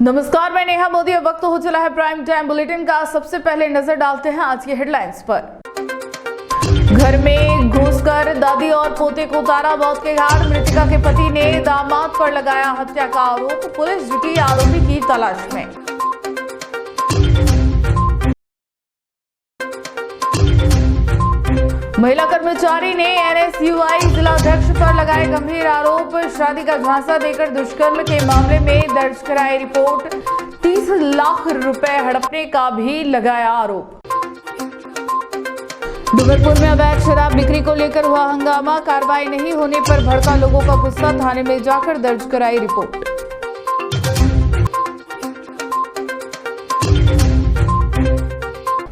नमस्कार, मैं नेहा मोदी। अब वक्त हो चला है प्राइम टाइम बुलेटिन का। सबसे पहले नजर डालते हैं आज की हेडलाइंस पर। घर में घुसकर दादी और पोते को उतारा मौत के घाट। मृतका के पति ने दामाद पर लगाया हत्या का आरोप। पुलिस जुटी आरोपी की तलाश में। महिला कर्मचारी ने एनएसयूआई जिलाध्यक्ष पर लगाए गंभीर आरोप। शादी का झांसा देकर दुष्कर्म के मामले में दर्ज कराई रिपोर्ट। 30 लाख रुपए हड़पने का भी लगाया आरोप। डूंगरपुर में अवैध शराब बिक्री को लेकर हुआ हंगामा। कार्रवाई नहीं होने पर भड़का लोगों का गुस्सा। थाने में जाकर दर्ज कराई रिपोर्ट।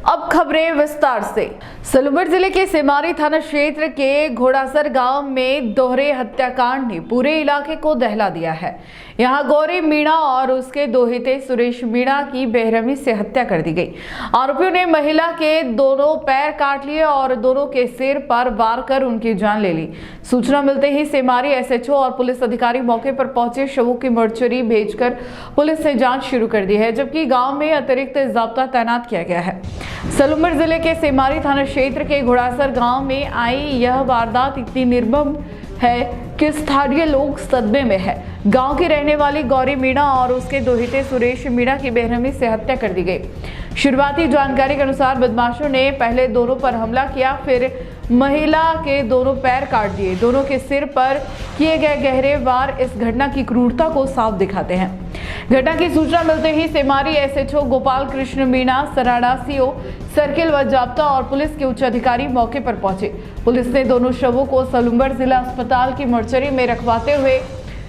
अब खबरें विस्तार से। सलूमर जिले के सेमारी थाना क्षेत्र के घोड़ासर गांव में दोहरे हत्याकांड ने पूरे इलाके को दहला दिया है। यहां गौरी मीणा और उसके दोहिते सुरेश मीणा की बेरहमी से हत्या कर दी गई। आरोपियों ने महिला के दोनों पैर काट लिए और दोनों के सिर पर वार कर उनकी जान ले ली। सूचना मिलते ही सेमारी एसएचओ और पुलिस अधिकारी मौके पर पहुंचे। शवों की मोर्चरी भेजकर पुलिस ने जांच शुरू कर दी है, जबकि गाँव में अतिरिक्त जाब्ता तैनात किया गया है। सलूमर जिले के सेमारी थाना क्षेत्र के घोड़ासर गांव में आई यह वारदात इतनी निर्मम है कि स्थानीय लोग सदमे में है। गांव की रहने वाली गौरी मीणा और उसके दोहिते सुरेश मीणा की बेरहमी से हत्या कर दी गई। शुरुआती जानकारी के अनुसार बदमाशों ने पहले दोनों पर हमला किया, फिर महिला के दोनों पैर काट दिए। दोनों के सिर पर किए गए गहरे वार इस घटना की क्रूरता को साफ दिखाते हैं। घटना की सूचना मिलते ही Semari SHO Gopal Krishna Meena, Sarada CO circle व जाब्ता और पुलिस के उच्च अधिकारी मौके पर पहुंचे। पुलिस ने दोनों शवों को सलूमर जिला अस्पताल की मोर्चरी में रखवाते हुए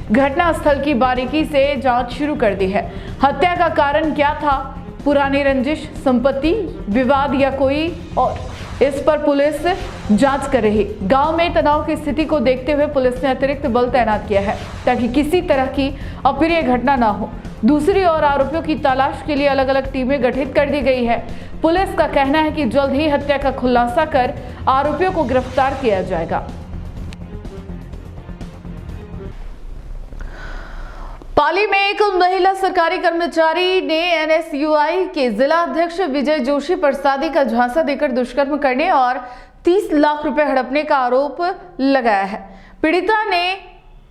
घटनास्थल की बारीकी से जांच शुरू कर दी है। हत्या का कारण क्या था? पुरानी रंजिश, संपत्ति विवाद या कोई और? इस पर पुलिस जांच कर रही। गांव में तनाव की स्थिति को देखते हुए पुलिस ने अतिरिक्त बल तैनात किया है ताकि किसी तरह की अप्रिय घटना ना हो। दूसरी ओर आरोपियों की तलाश के लिए अलग अलग टीमें गठित कर दी गई है। पुलिस का कहना है कि जल्द ही हत्या का खुलासा कर आरोपियों को गिरफ्तार किया जाएगा। पाली में एक महिला सरकारी कर्मचारी ने एनएसयूआई के जिला अध्यक्ष विजय जोशी पर शादी का झांसा देकर दुष्कर्म करने और 30 लाख रुपए हड़पने का आरोप लगाया है। पीड़िता ने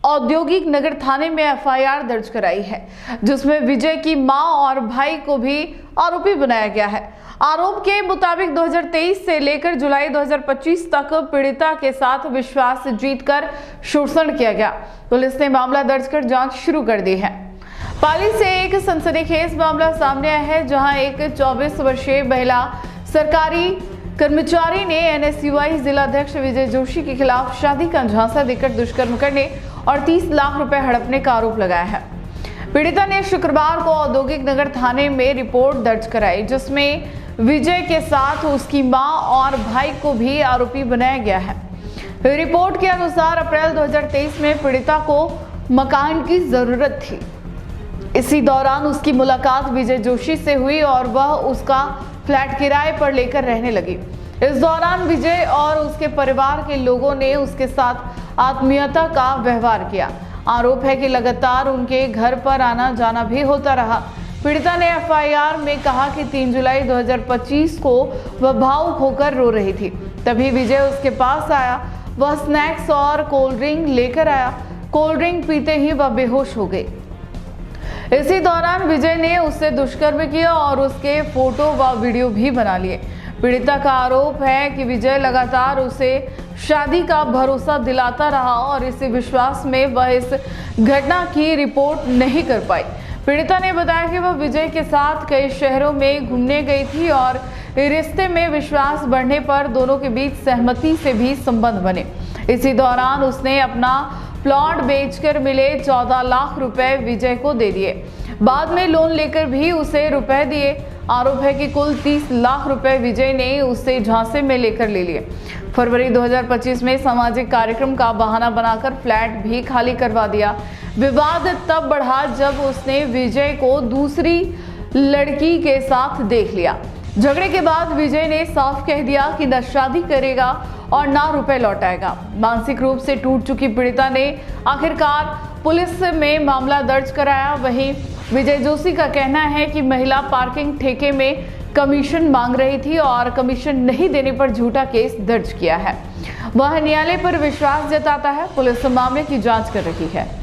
औद्योगिक नगर थाने में एफआईआर दर्ज कराई है, जिसमें विजय की मां और भाई को भी आरोपी बनाया गया है। आरोप के मुताबिक 2023 से लेकर जुलाई 2025 तक पीड़िता के साथ विश्वास जीतकर शोषण किया गया। पुलिस ने मामला दर्ज कर जांच शुरू कर दी है। पाली से एक सनसनीखेज मामला सामने आया है, जहां एक 24 वर्षीय महिला सरकारी कर्मचारी ने एनएसयूआई जिलाध्यक्ष विजय जोशी के खिलाफ शादी का झांसा देकर दुष्कर्म करने और 30 लाख रुपए हड़पने का आरोप लगाया है। पीड़िता ने शुक्रवार को औद्योगिक नगर थाने में रिपोर्ट दर्ज कराई, जिसमें विजय के साथ उसकी मां और भाई को भी आरोपी बनाया गया है। रिपोर्ट के अनुसार अप्रैल 2023 में पीड़िता को मकान की जरूरत थी। इसी दौरान उसकी मुलाकात विजय जोशी से हुई और वह उसका फ्लैट किराए पर लेकर रहने लगी। इस दौरान विजय और उसके परिवार के लोगों ने उसके साथ आत्मीयता का व्यवहार किया। आरोप है कि लगातार उनके घर पर आना जाना भी होता रहा। पीड़िता ने एफआईआर में कहा कि 3 जुलाई 2025 को वह भावुक होकर रो रही थी। तभी विजय उसके पास आया। वह स्नैक्स और कोल्ड ड्रिंक लेकर आया। कोल्ड ड्रिंक पीते ही वह बेहोश हो गई। इसी दौरान विजय ने उससे दुष्कर्म किया और उसके फोटो व वीडियो भी बना लिए। पीड़िता का आरोप है कि विजय लगातार उसे शादी का भरोसा दिलाता रहा और इसी विश्वास में वह इस घटना की रिपोर्ट नहीं कर पाई। पीड़िता ने बताया कि वह विजय के साथ कई शहरों में घूमने गई थी और रिश्ते में विश्वास बढ़ने पर दोनों के बीच सहमति से भी संबंध बने। इसी दौरान उसने अपना प्लॉट बेचकर मिले 14 लाख रुपए विजय को दे दिए। बाद में लोन लेकर भी उसे रुपए दिए। आरोप है कि कुल 30 लाख रुपए विजय ने उससे झांसे में लेकर ले लिए। फरवरी 2025 में सामाजिक कार्यक्रम का बहाना बनाकर फ्लैट भी खाली करवा दिया। विवाद तब बढ़ा जब उसने विजय को दूसरी लड़की के साथ देख लिया। झगड़े के बाद विजय ने साफ कह दिया कि न शादी करेगा और ना रुपए लौटाएगा। मानसिक रूप से टूट चुकी पीड़िता ने आखिरकार पुलिस में मामला दर्ज कराया। वहीं विजय जोशी का कहना है कि महिला पार्किंग ठेके में कमीशन मांग रही थी और कमीशन नहीं देने पर झूठा केस दर्ज किया है। वह न्यायालय पर विश्वास जताता है। पुलिस मामले की जांच कर रही है।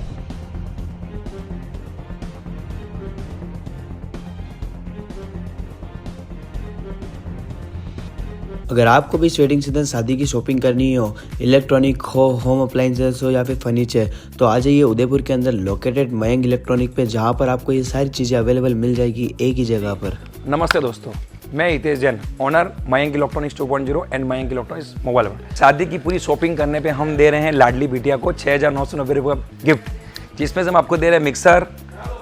अगर आपको भी इस वेडिंग सीजन शादी की शॉपिंग करनी हो, इलेक्ट्रॉनिक हो, होम अप्लाइंसेस हो या फिर फर्नीचर, तो आ जाइए उदयपुर के अंदर लोकेटेड मयंक इलेक्ट्रॉनिक पे, जहां पर आपको ये सारी चीज़ें अवेलेबल मिल जाएगी एक ही जगह पर। नमस्ते दोस्तों, मैं Hitesh Jain, owner Mayank electronics 2.0 and Mayank electronics mobile world. शादी की पूरी शॉपिंग करने पे हम दे रहे हैं लाडली बिटिया को 6,990 रुपये का गिफ्ट, जिसमें से हम आपको दे रहे हैं mixer,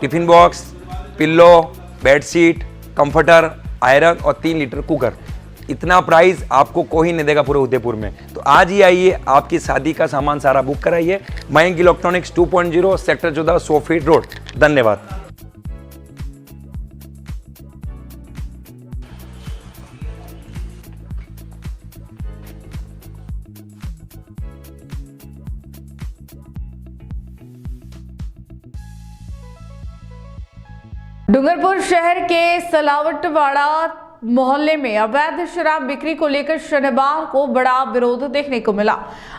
tiffin box, pillow, bedsheet, comforter, iron और 3 लीटर कुकर। इतना प्राइस आपको कोई नहीं देगा पूरे उदयपुर में। तो आज ही आइए, आपकी शादी का सामान सारा बुक कराइए। Mayank electronics 2.0 sector 14 100 feet road. धन्यवाद। डूंगरपुर शहर के सलावटवाड़ा मोहल्ले में अवैध शराब बिक्री को लेकर शनिवार को बड़ा विरोध देखने को मिला।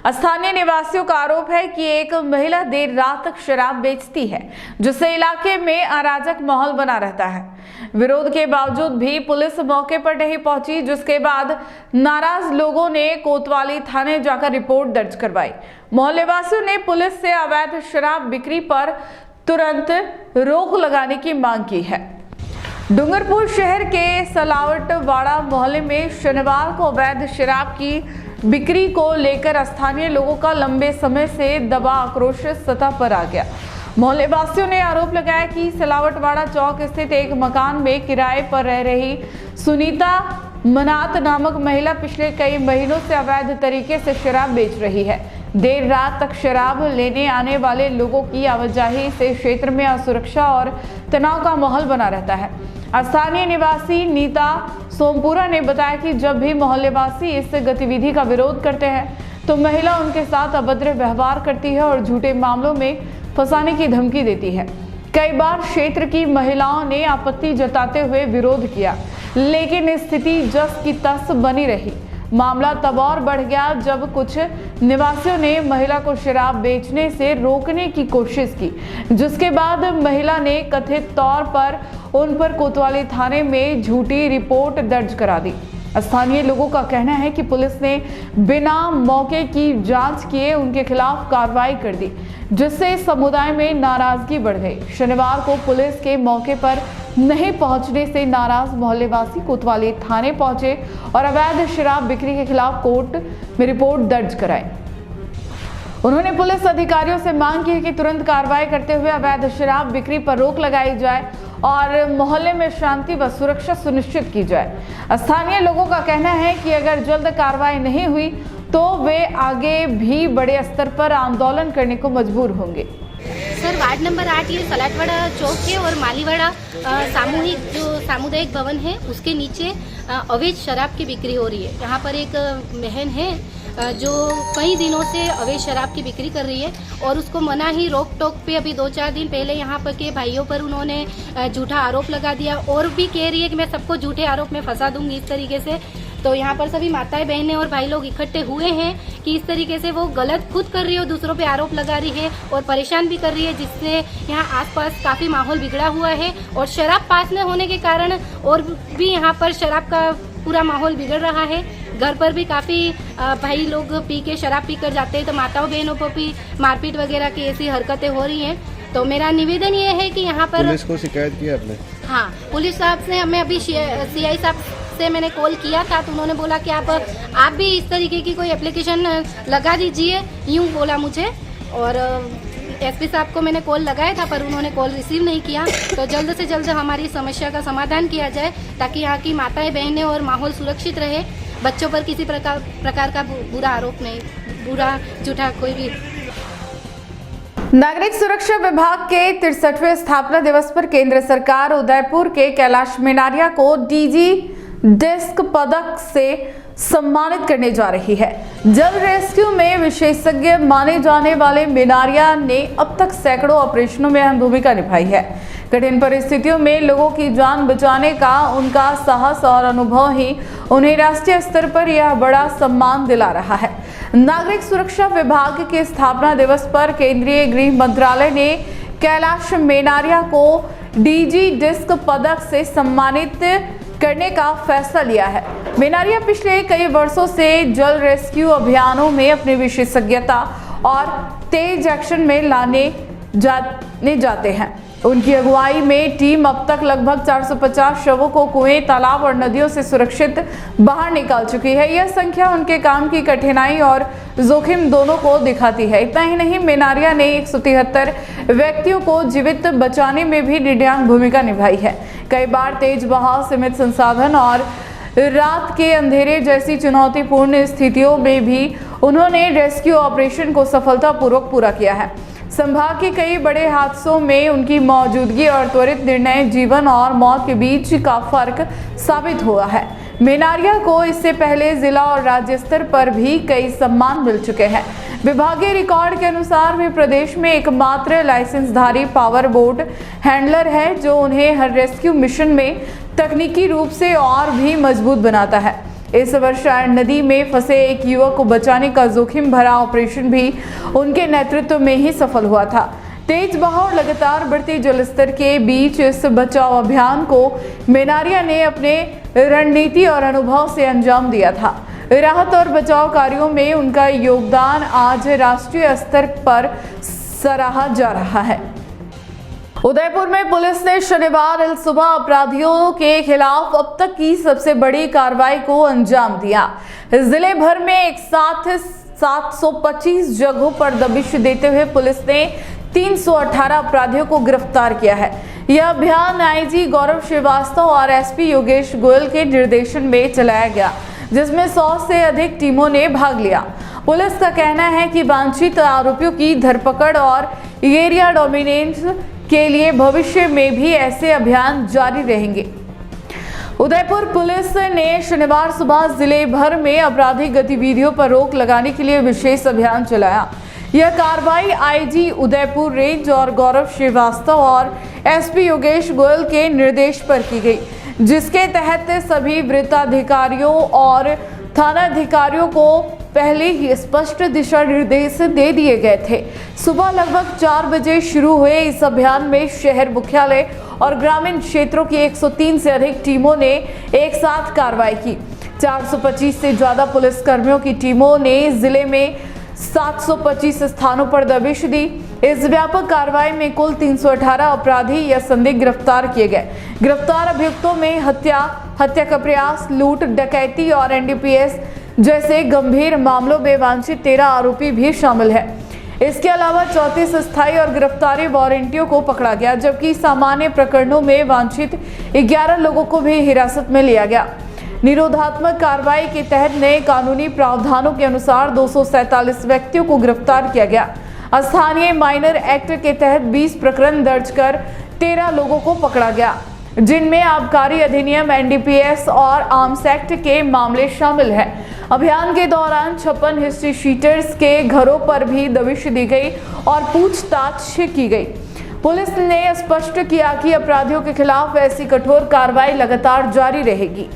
स्थानीय निवासियों का आरोप है कि एक महिला देर रात तक शराब बेचती है, जिससे इलाके में अराजक माहौल बना रहता है। विरोध के बावजूद भी पुलिस मौके पर नहीं पहुंची, जिसके बाद नाराज लोगों ने कोतवाली थाने जाकर रिपोर्ट दर्ज करवाई। मोहल्ले वासियों ने पुलिस से अवैध शराब बिक्री पर तुरंत रोक लगाने की मांग की है। डूंगरपुर शहर के सलावटवाड़ा मोहल्ले में शनिवार को अवैध शराब की बिक्री को लेकर स्थानीय लोगों का लंबे समय से दबा आक्रोश सतह पर आ गया। मोहल्ले वासियों ने आरोप लगाया कि सलावटवाड़ा चौक स्थित एक मकान में किराए पर रह रही सुनीता मनात नामक महिला पिछले कई महीनों से अवैध तरीके से शराब बेच रही है। देर रात तक शराब लेने आने वाले लोगों की आवाजाही से क्षेत्र में असुरक्षा और तनाव का माहौल बना रहता है। स्थानीय निवासी नीता सोमपुरा ने बताया कि जब भी मोहल्लेवासी इस गतिविधि का विरोध करते हैं तो महिला उनके साथ अभद्र व्यवहार करती है और झूठे मामलों में फंसाने की धमकी देती है। कई बार क्षेत्र की महिलाओं ने आपत्ति जताते हुए विरोध किया, लेकिन स्थिति जस की तस बनी रही। मामला तब और बढ़ गया जब कुछ निवासियों ने महिला को शराब बेचने से रोकने की कोशिश की, जिसके बाद महिला ने कथित तौर पर उन पर कोतवाली थाने में झूठी रिपोर्ट दर्ज करा दी। स्थानीय लोगों का कहना है कि पुलिस ने बिना मौके की जांच किए उनके खिलाफ कार्रवाई कर दी, जिससे समुदाय में नाराजगी बढ़ गई। शनिवार को पुलिस के मौके पर नहीं पहुंचने से नाराज मोहल्लेवासी कोतवाली थाने पहुंचे और अवैध शराब बिक्री के खिलाफ कोर्ट में रिपोर्ट दर्ज कराई। उन्होंने पुलिस अधिकारियों से मांग की कि तुरंत कार्रवाई करते हुए अवैध शराब बिक्री पर रोक लगाई जाए और मोहल्ले में शांति व सुरक्षा सुनिश्चित की जाए। स्थानीय लोगों का कहना है कि अगर जल्द कार्रवाई नहीं हुई तो वे आगे भी बड़े स्तर पर आंदोलन करने को मजबूर होंगे। सर, वार्ड नंबर 8 ये सलाटवाड़ा चौक है और मालीवाड़ा सामूहिक जो सामुदायिक भवन है उसके नीचे अवैध शराब की बिक्री हो रही है। यहाँ पर एक बहन है जो कई दिनों से अवैध शराब की बिक्री कर रही है और उसको मना ही रोक टोक पे अभी 2-4 दिन पहले यहाँ पर के भाइयों पर उन्होंने झूठा आरोप लगा दिया और भी कह रही है कि मैं सबको झूठे आरोप में फंसा दूंगी इस तरीके से। तो यहाँ पर सभी माताएं बहनें और भाई लोग इकट्ठे हुए हैं कि इस तरीके से वो गलत खुद कर रही है और दूसरों पे आरोप लगा रही है और परेशान भी कर रही है, जिससे यहाँ आसपास काफ़ी माहौल बिगड़ा हुआ है और शराब पास न होने के कारण और भी यहाँ पर शराब का पूरा माहौल बिगड़ रहा है। घर पर भी काफ़ी भाई लोग पी के शराब पी कर जाते हैं तो माताओं बहनों पर भी मारपीट वगैरह की ऐसी हरकतें हो रही हैं। तो मेरा निवेदन ये है कि यहाँ पर पुलिस को शिकायत की आपने? हाँ, पुलिस साहब से हमें अभी CI साहब से मैंने कॉल किया था तो उन्होंने बोला कि आप भी इस तरीके की कोई एप्लीकेशन लगा दीजिए, यूँ बोला मुझे। और SP साहब को मैंने कॉल लगाया था पर उन्होंने कॉल रिसीव नहीं किया। तो जल्द से जल्द हमारी समस्या का समाधान किया जाए ताकि यहाँ की माताएं बहनें और माहौल सुरक्षित रहे, बच्चों पर किसी प्रकार का बुरा आरोप नहीं, बुरा झूठा कोई भी। नागरिक सुरक्षा विभाग के 63वें स्थापना दिवस पर केंद्र सरकार उदयपुर के कैलाश मेनारिया को DG डेस्क पदक से सम्मानित करने जा रही है। जल रेस्क्यू में विशेषज्ञ माने जाने वाले मेनारिया ने अब तक सैकड़ों ऑपरेशनों में अहम भूमिका निभाई है। कठिन परिस्थितियों में लोगों की जान बचाने का उनका साहस और अनुभव ही उन्हें राष्ट्रीय स्तर पर यह बड़ा सम्मान दिला रहा है। नागरिक सुरक्षा विभाग के स्थापना दिवस पर केंद्रीय गृह मंत्रालय ने कैलाश मेनारिया को डीजी डिस्क पदक से सम्मानित करने का फैसला लिया है। मेनारिया पिछले कई वर्षों से जल रेस्क्यू अभियानों में अपनी विशेषज्ञता और तेज एक्शन में जाने जाते हैं। उनकी अगुवाई में टीम अब तक लगभग 450 शवों को कुएं, तालाब और नदियों से सुरक्षित बाहर निकाल चुकी है। यह संख्या उनके काम की कठिनाई और जोखिम दोनों को दिखाती है। इतना ही नहीं, मेनारिया ने 173 व्यक्तियों को जीवित बचाने में भी निर्णायक भूमिका निभाई है। कई बार तेज बहाव, सीमित संसाधन और रात के अंधेरे जैसी चुनौतीपूर्ण स्थितियों में भी उन्होंने रेस्क्यू ऑपरेशन को सफलतापूर्वक पूरा किया है। संभाग के कई बड़े हादसों में उनकी मौजूदगी और त्वरित निर्णय जीवन और मौत के बीच का फर्क साबित हुआ है। मेनारिया को इससे पहले जिला और राज्य स्तर पर भी कई सम्मान मिल चुके हैं। विभागीय रिकॉर्ड के अनुसार वे प्रदेश में एकमात्र लाइसेंसधारी पावर बोट हैंडलर है जो उन्हें हर रेस्क्यू मिशन में तकनीकी रूप से और भी मजबूत बनाता है। इस वर्ष नदी में फंसे एक युवक को बचाने का जोखिम भरा ऑपरेशन भी उनके नेतृत्व में ही सफल हुआ था। तेज बहाव और लगातार बढ़ते जलस्तर के बीच इस बचाव अभियान को मेनारिया ने अपने रणनीति और अनुभव से अंजाम दिया था। राहत और बचाव कार्यों में उनका योगदान आज राष्ट्रीय स्तर पर सराहा जा रहा है। उदयपुर में पुलिस ने शनिवार सुबह अपराधियों के खिलाफ अब तक की सबसे बड़ी कार्रवाई को अंजाम दिया। जिले भर में एक साथ 725 जगहों पर दबिश देते हुए पुलिस ने 318 अपराधियों को गिरफ्तार किया है। यह अभियान आईजी गौरव श्रीवास्तव और एसपी योगेश गोयल के निर्देशन में चलाया गया, जिसमें 100 से अधिक टीमों ने भाग लिया। पुलिस का कहना है कि वांछित आरोपियों की धरपकड़ और एरिया डोमिनेंस के लिए भविष्य में भी ऐसे अभियान जारी रहेंगे। उदयपुर पुलिस ने शनिवार सुबह जिले भर में आपराधिक गतिविधियों पर रोक लगाने के लिए विशेष अभियान चलाया। यह कार्रवाई आईजी उदयपुर रेंज और गौरव श्रीवास्तव और एसपी योगेश गोयल के निर्देश पर की गई, जिसके तहत सभी वृत्ताधिकारियों और थानाधिकारियों को पहले ही स्पष्ट दिशा निर्देश दे दिए गए थे। सुबह लगभग 4 बजे शुरू हुए इस अभियान में शहर मुख्यालय और ग्रामीण क्षेत्रों की 103 से अधिक टीमों ने एक साथ कार्रवाई की। 425 से ज्यादा पुलिसकर्मियों की टीमों ने जिले में 725 स्थानों पर दबिश दी। इस व्यापक कार्रवाई में कुल 318 अपराधी या संदिग्ध गिरफ्तार किए गए। गिरफ्तार अभियुक्तों में हत्या का प्रयास, लूट, डकैती और एनडीपीएस जैसे गंभीर मामलों में वांछित 13 आरोपी भी शामिल है। इसके अलावा 34 स्थायी और गिरफ्तारी वारंटियों को पकड़ा गया, जबकि सामान्य प्रकरणों में वांछित 11 लोगों को भी हिरासत में लिया गया। निरोधात्मक कार्रवाई के तहत नए कानूनी प्रावधानों के अनुसार 247 व्यक्तियों को गिरफ्तार किया गया। स्थानीय माइनर एक्ट के तहत 20 प्रकरण दर्ज कर 13 लोगों को पकड़ा गया, जिनमें आबकारी अधिनियम, एनडीपीएस और आर्म्स एक्ट के मामले शामिल हैं। अभियान के दौरान 56 हिस्ट्री शीटर्स के घरों पर भी दबिश दी गई और पूछताछ की गई। पुलिस ने स्पष्ट किया कि अपराधियों के खिलाफ ऐसी कठोर कार्रवाई लगातार जारी रहेगी।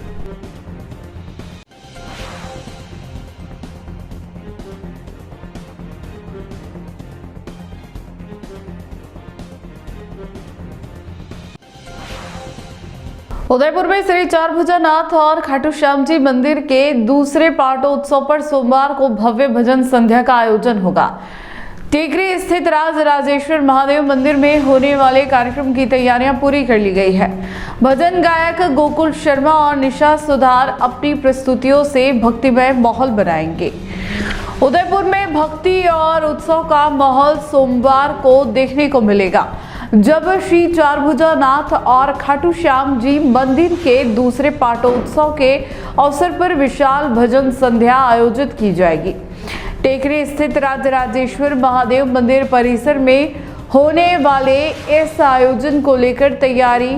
उदयपुर में श्री चारभुजानाथ और खाटू श्याम जी मंदिर के दूसरे पाटोत्सव पर सोमवार को भव्य भजन संध्या का आयोजन होगा। टेकरी स्थित राज राजेश्वर महादेव मंदिर में होने वाले कार्यक्रम की तैयारियां पूरी कर ली गई है। भजन गायक गोकुल शर्मा और निशा सुधार अपनी प्रस्तुतियों से भक्तिमय माहौल बनाएंगे। उदयपुर में भक्ति और उत्सव का माहौल सोमवार को देखने को मिलेगा, जब श्री चारभुजानाथ और खाटू श्याम जी मंदिर के दूसरे पाटोत्सव के अवसर पर विशाल भजन संध्या आयोजित की जाएगी। टेकरी स्थित राजराजेश्वर महादेव मंदिर परिसर में होने वाले इस आयोजन को लेकर तैयारी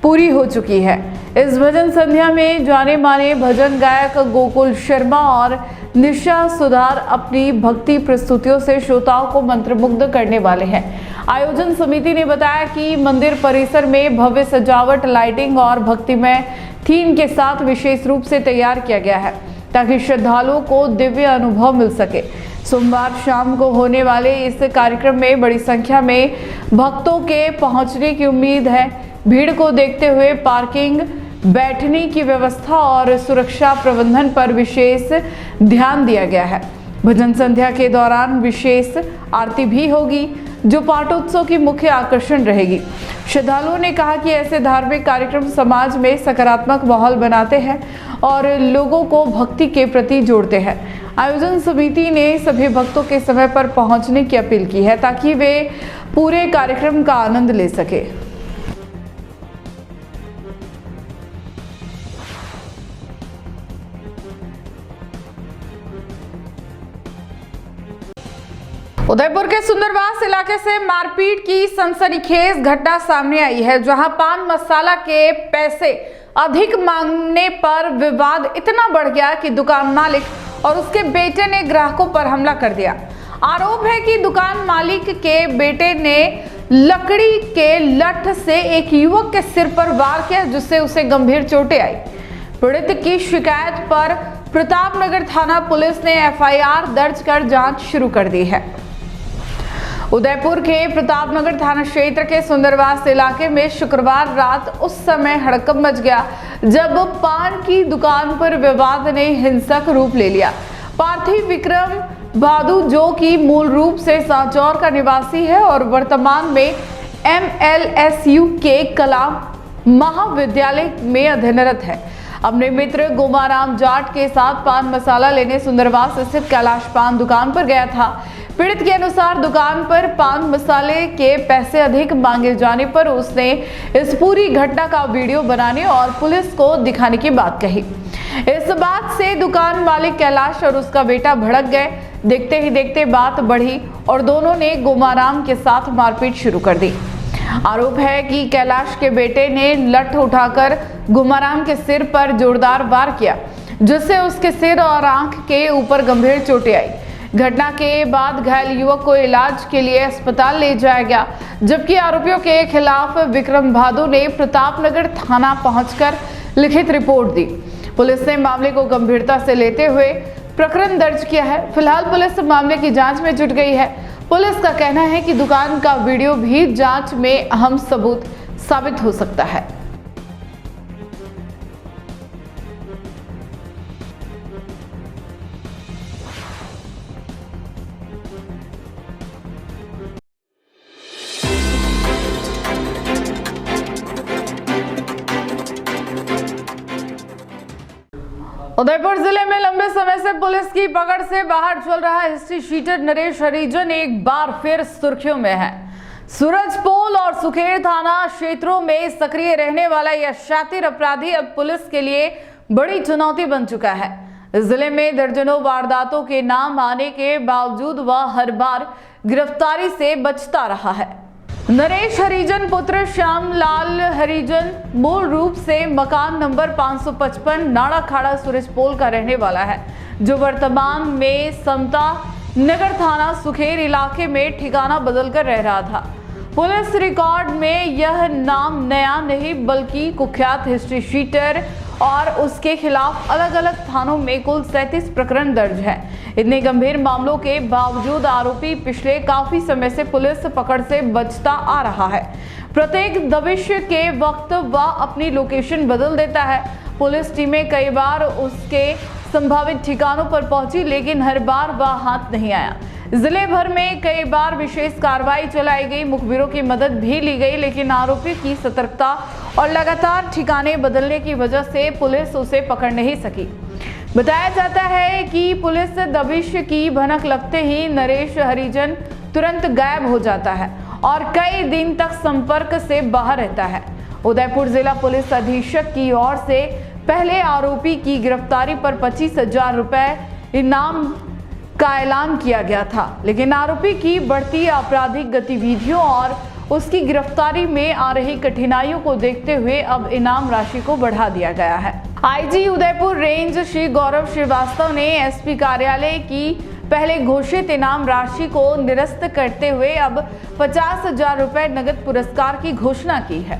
पूरी हो चुकी है। इस भजन संध्या में जाने माने भजन गायक गोकुल शर्मा और निशा सुधार अपनी भक्ति प्रस्तुतियों से श्रोताओं को मंत्रमुग्ध करने वाले हैं। आयोजन समिति ने बताया कि मंदिर परिसर में भव्य सजावट, लाइटिंग और भक्तिमय थीम के साथ विशेष रूप से तैयार किया गया है ताकि श्रद्धालुओं को दिव्य अनुभव मिल सके। सोमवार शाम को होने वाले इस कार्यक्रम में बड़ी संख्या में भक्तों के पहुंचने की उम्मीद है। भीड़ को देखते हुए पार्किंग, बैठने की व्यवस्था और सुरक्षा प्रबंधन पर विशेष ध्यान दिया गया है। भजन संध्या के दौरान विशेष आरती भी होगी जो पाटोत्सव की मुख्य आकर्षण रहेगी। श्रद्धालुओं ने कहा कि ऐसे धार्मिक कार्यक्रम समाज में सकारात्मक माहौल बनाते हैं और लोगों को भक्ति के प्रति जोड़ते हैं। आयोजन समिति ने सभी भक्तों के समय पर पहुंचने की अपील की है ताकि वे पूरे कार्यक्रम का आनंद ले सके। उदयपुर के सुंदरवास इलाके से मारपीट की सनसनीखेज घटना सामने आई है, जहां पान मसाला के पैसे अधिक मांगने पर विवाद इतना बढ़ गया कि दुकान मालिक और उसके बेटे ने ग्राहकों पर हमला कर दिया। आरोप है कि दुकान मालिक के बेटे ने लकड़ी के लठ से एक युवक के सिर पर वार किया, जिससे उसे गंभीर चोटें आई। पीड़ित की शिकायत पर प्रतापनगर थाना पुलिस ने एफआईआर दर्ज कर जांच शुरू कर दी है। उदयपुर के प्रतापनगर थाना क्षेत्र के सुंदरवास इलाके में शुक्रवार रात उस समय हड़कंप मच गया जब पान की दुकान पर विवाद ने हिंसक रूप ले लिया। पार्थिव विक्रम भादु, जो कि मूल रूप से सांचौर का निवासी है और वर्तमान में MLSU के कला महाविद्यालय में अध्ययनरत है, अपने मित्र गोमाराम जाट के साथ पान मसाला लेने सुंदरवास स्थित कैलाश पान दुकान पर गया था। पीड़ित के अनुसार दुकान पर पान मसाले के पैसे अधिक मांगे जाने पर उसने इस पूरी घटना का वीडियो बनाने और पुलिस को दिखाने की बात कही। इस बात से दुकान मालिक कैलाश और उसका बेटा भड़क गए। देखते ही देखते बात बढ़ी और दोनों ने गोमाराम के साथ मारपीट शुरू कर दी। आरोप है कि कैलाश के बेटे ने लठ उठाकर गोमाराम के सिर पर जोरदार वार किया, जिससे उसके सिर और आंख के ऊपर गंभीर चोटें आई। घटना के बाद घायल युवक को इलाज के लिए अस्पताल ले जाया गया, जबकि आरोपियों के खिलाफ विक्रम भादु ने प्रतापनगर थाना पहुंचकर लिखित रिपोर्ट दी। पुलिस ने मामले को गंभीरता से लेते हुए प्रकरण दर्ज किया है। फिलहाल पुलिस मामले की जांच में जुट गई है। पुलिस का कहना है कि दुकान का वीडियो भी जांच में अहम सबूत साबित हो सकता है। उदयपुर जिले में लंबे समय से पुलिस की पकड़ से बाहर चल रहा हिस्ट्री शीटर नरेश हरिजन एक बार फिर सुर्खियों में है। सूरजपोल और सुखेड़ थाना क्षेत्रों में सक्रिय रहने वाला यह शातिर अपराधी अब पुलिस के लिए बड़ी चुनौती बन चुका है। जिले में दर्जनों वारदातों के नाम आने के बावजूद वह हर बार गिरफ्तारी से बचता रहा है। नरेश हरिजन पुत्र श्यामलाल हरिजन मूल रूप से मकान नंबर 555 नाड़ा खाड़ा सूरजपोल का रहने वाला है, जो वर्तमान में समता नगर थाना सुखेर इलाके में ठिकाना बदलकर रह रहा था। पुलिस रिकॉर्ड में यह नाम नया नहीं बल्कि कुख्यात हिस्ट्री शीटर और उसके खिलाफ अलग अलग थानों में कुल 37 प्रकरण दर्ज है। इतने गंभीर मामलों के बावजूद आरोपी पिछले काफी समय से पुलिस पकड़ से बचता आ रहा है। प्रत्येक दबिश के वक्त वह अपनी लोकेशन बदल देता है। पुलिस टीमें कई बार उसके संभावित ठिकानों पर पहुंची, लेकिन हर बार वह हाथ नहीं आया। जिले भर में कई बार विशेष कार्रवाई चलाई गई, मुखबिरों की मदद भी ली गई, लेकिन आरोपी की सतर्कता और लगातार ठिकाने बदलने की वजह से पुलिस उसे पकड़ नहीं सकी। बताया जाता है कि पुलिस दबिश की भनक लगते ही नरेश हरिजन तुरंत गायब हो जाता है और कई दिन तक संपर्क से बाहर रहता है। उदयपुर जिला पुलिस अधीक्षक की ओर से पहले आरोपी की गिरफ्तारी पर 25,000 रुपए इनाम का ऐलान किया गया था, लेकिन आरोपी की बढ़ती आपराधिक गतिविधियों और उसकी गिरफ्तारी में आ रही कठिनाइयों को देखते हुए अब इनाम राशि को बढ़ा दिया गया है। आईजी उदयपुर रेंज श्री गौरव श्रीवास्तव ने एसपी कार्यालय की पहले घोषित इनाम राशि को निरस्त करते हुए अब 50,000 रुपए नगद पुरस्कार की घोषणा की है।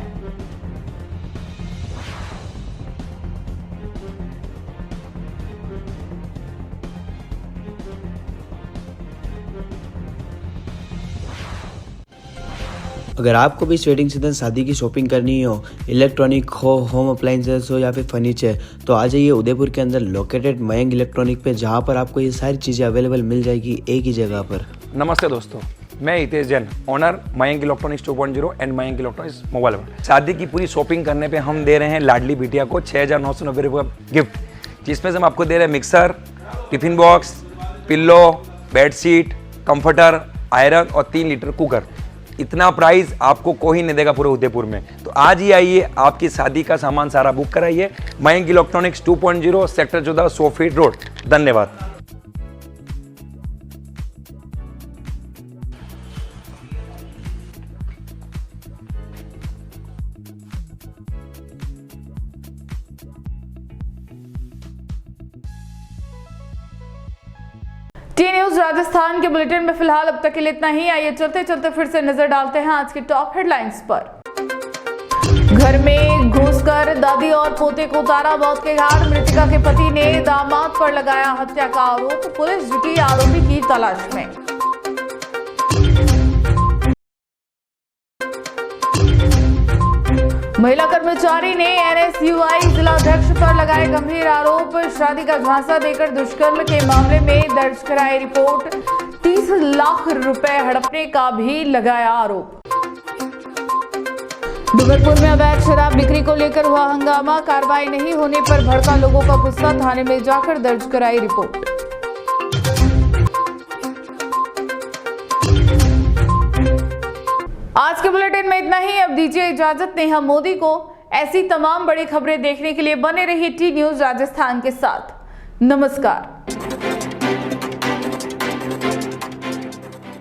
अगर आपको भी इस वेडिंग सीजन शादी की शॉपिंग करनी हो, इलेक्ट्रॉनिक हो, होम अप्लाइंसेस हो या फिर फर्नीचर, तो आ जाइए उदयपुर के अंदर लोकेटेड मयंक इलेक्ट्रॉनिक पे, जहाँ पर आपको ये सारी चीज़ें अवेलेबल मिल जाएगी एक ही जगह पर। नमस्ते दोस्तों, मैं Hitesh Jain, owner Mayank electronics 2.0 and Mayank electronics mobile world. शादी की पूरी शॉपिंग करने पे हम दे रहे हैं लाडली बिटिया को 6,990 रुपये का गिफ्ट, जिसमें से हम आपको दे रहे हैं mixer, tiffin box, pillow, bedsheet, comforter, iron और 3 लीटर कुकर। इतना प्राइस आपको कोई नहीं देगा पूरे उदयपुर में। तो आज ही आइए, आपकी शादी का सामान सारा बुक कराइए। Mayank electronics 2.0 sector 14 100 feet road. धन्यवाद। टी न्यूज राजस्थान के बुलेटिन में फिलहाल अब तक के लिए इतना ही। आइए चलते चलते फिर से नजर डालते हैं आज की टॉप हेडलाइंस पर। घर में घुसकर दादी और पोते को उतारा मौत के घाट, मृतका के पति ने दामाद पर लगाया हत्या का आरोप, पुलिस जुटी आरोपी की तलाश में। महिला कर्मचारी ने एनएसयूआई जिलाध्यक्ष पर लगाए गंभीर आरोप, शादी का झांसा देकर दुष्कर्म के मामले में दर्ज कराई रिपोर्ट, 30 लाख रुपए हड़पने का भी लगाया आरोप। डूंगरपुर में अवैध शराब बिक्री को लेकर हुआ हंगामा, कार्रवाई नहीं होने पर भड़का लोगों का गुस्सा, थाने में जाकर दर्ज कराई रिपोर्ट। आज के बुलेटिन में इतना ही। अब दीजिए इजाजत नेहा मोदी को। ऐसी तमाम बड़ी खबरें देखने के लिए बने रहिए टी न्यूज राजस्थान के साथ। नमस्कार।